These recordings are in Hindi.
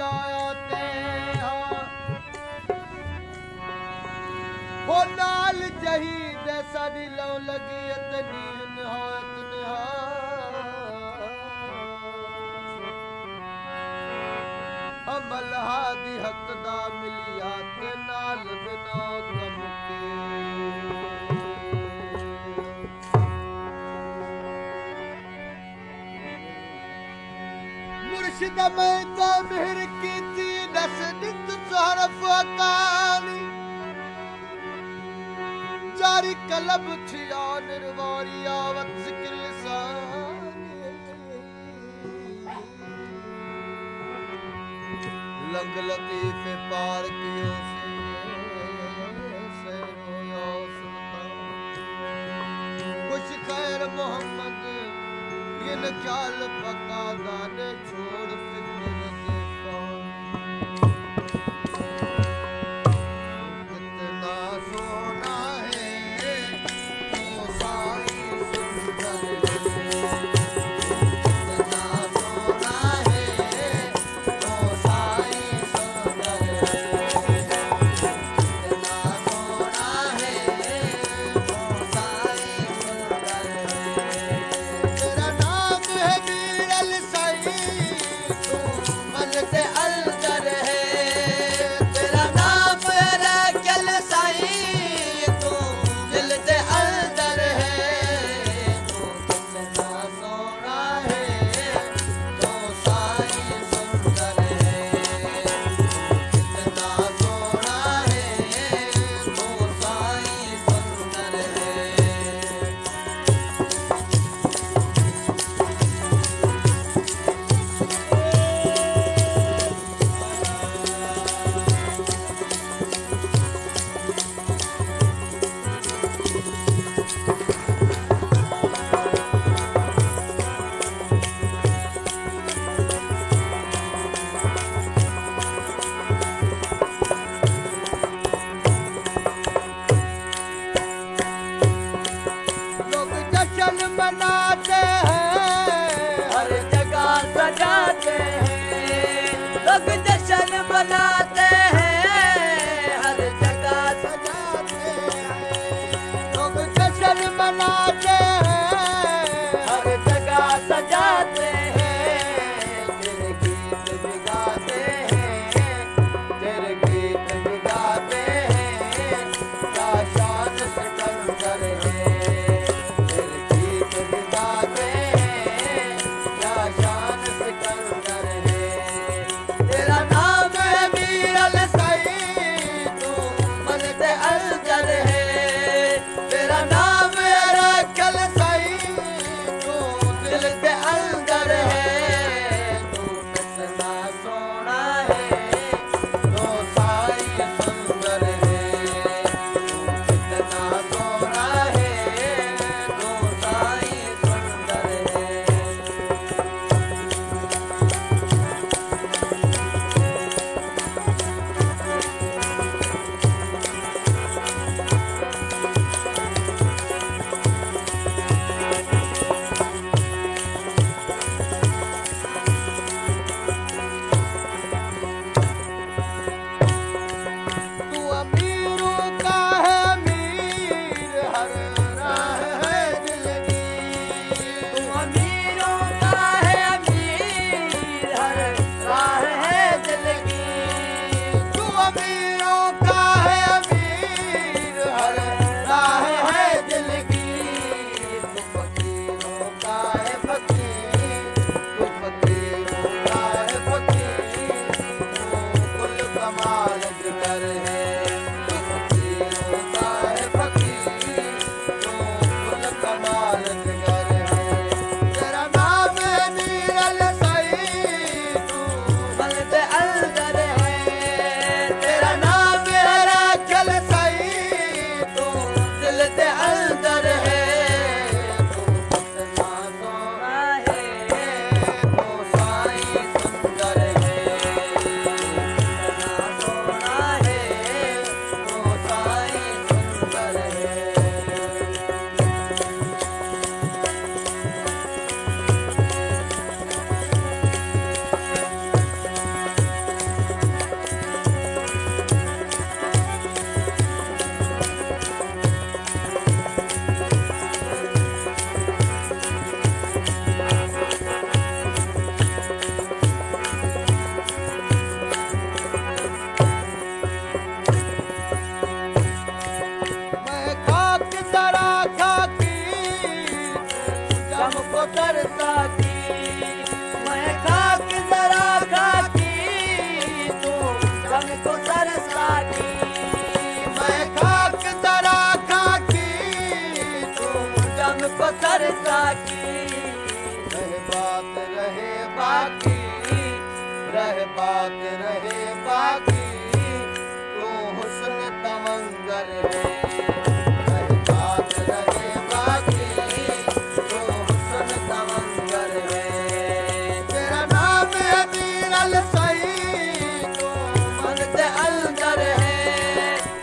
लाया ते हो नाल जही दे साडी लौ लगी इतनी निहायत निहा अमल हादी हकदा मिलिया ते नाल बिना कम के मुर्शिद मैं ता मेहर कीती दस नित सहरफ अकाली जारी कलब छिया निर्वारी आवत जिक्र लिसानी लंग लतीफे पार कियो से रोया सुल्तान कुछ खैर मोहम्मद ये न ख्याल पका दाने छोड़ फिक्र दे कितना सोना है तो साई सुंदर कितना सोना है तो साई सुंदर कितना सोना है तो साई सुंदर तेरा नाम है मीरल साई तू मन से अलदर है तेरा नाम है रखल साई तू दिल से अलदर है तू कितना सोना है तो साई सुंदर है कितना सोना है तो साई सुंदर है लोग जश्न मनाते हैं हर जगह सजाते हैं लोग जश्न मनाते हैं हर जगह सजाते हैं लोग जश्न मनाते हैं हर जगह सजाते हैं तेरे गीत भी गाते हैं तेरे गीत भी गाते हैं क्या शान सिकंदर है तेरे गीत भी गाते हैं क्या शान सिकंदर है तेरा नाम है मीरल साई तू मन से अलजर है तेरा नाम है रखल साई तू दिल के अंदर है तू कितना सोना है तो साई सुंदर है तू कितना सोना है तो साई सुंदर है तू अमीरों का है अमीर हर राह है दिल की तू अमीरों का है अमीर हर राह है दिल की तू अमीरों का है अमीर हर राह है दिल की तू फकीरों का है फकीर तू फकीरों का है फकीर तू कुल कमाल जिगर है तू फकीरों का है फकीर तू कुल कमाल जिगर है तेरा नाम है मीरल साई तू मन से अलदर है तेरा नाम है रखल साई तू दिल से अलदर है तू कितना सोना है तो साई सुंदर है कितना सोना है तो साई सुंदर है मैं खाक जरा खाकी हमको तरसा की, मैं खाक जरा खाकी, तू हमको तरसा की, मैं खाक जरा खाकी तू हमको तरसा की। रह बात रहे बाकी, रह बात रहे बाकी, तू हुस्न तमंगर है। रह बात रहे बाकी, तू हुस्न तमंगर है। तेरा नाम है मीरल सही, तू मन के अंदर है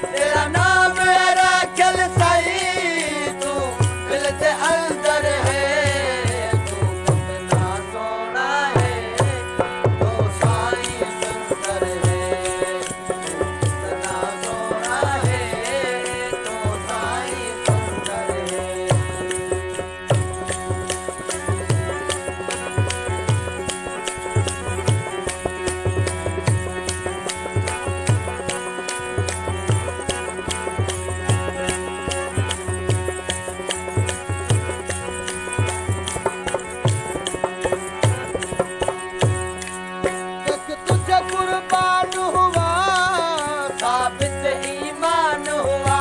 तेरा नाम, मेरा खल सही, तू दिल के अंदर है। तू कितना सोना है, तो साईं सुंदर है। तू कितना सोना है, तो साईं सुंदर है। देख तुझे कुर्बान हुआ, साबित ईमान हुआ।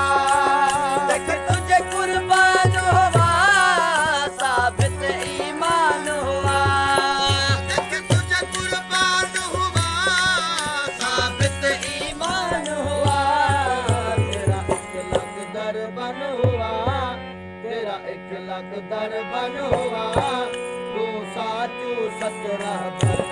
देख तुझे कुर्बान हुआ, साबित ईमान हुआ। देख तुझे कुर्बान हुआ, साबित ईमान हुआ, तेरा इखलाक दरबन हुआ, तेरा इखलाक दरबन हुआ। तू साचू सच रहबर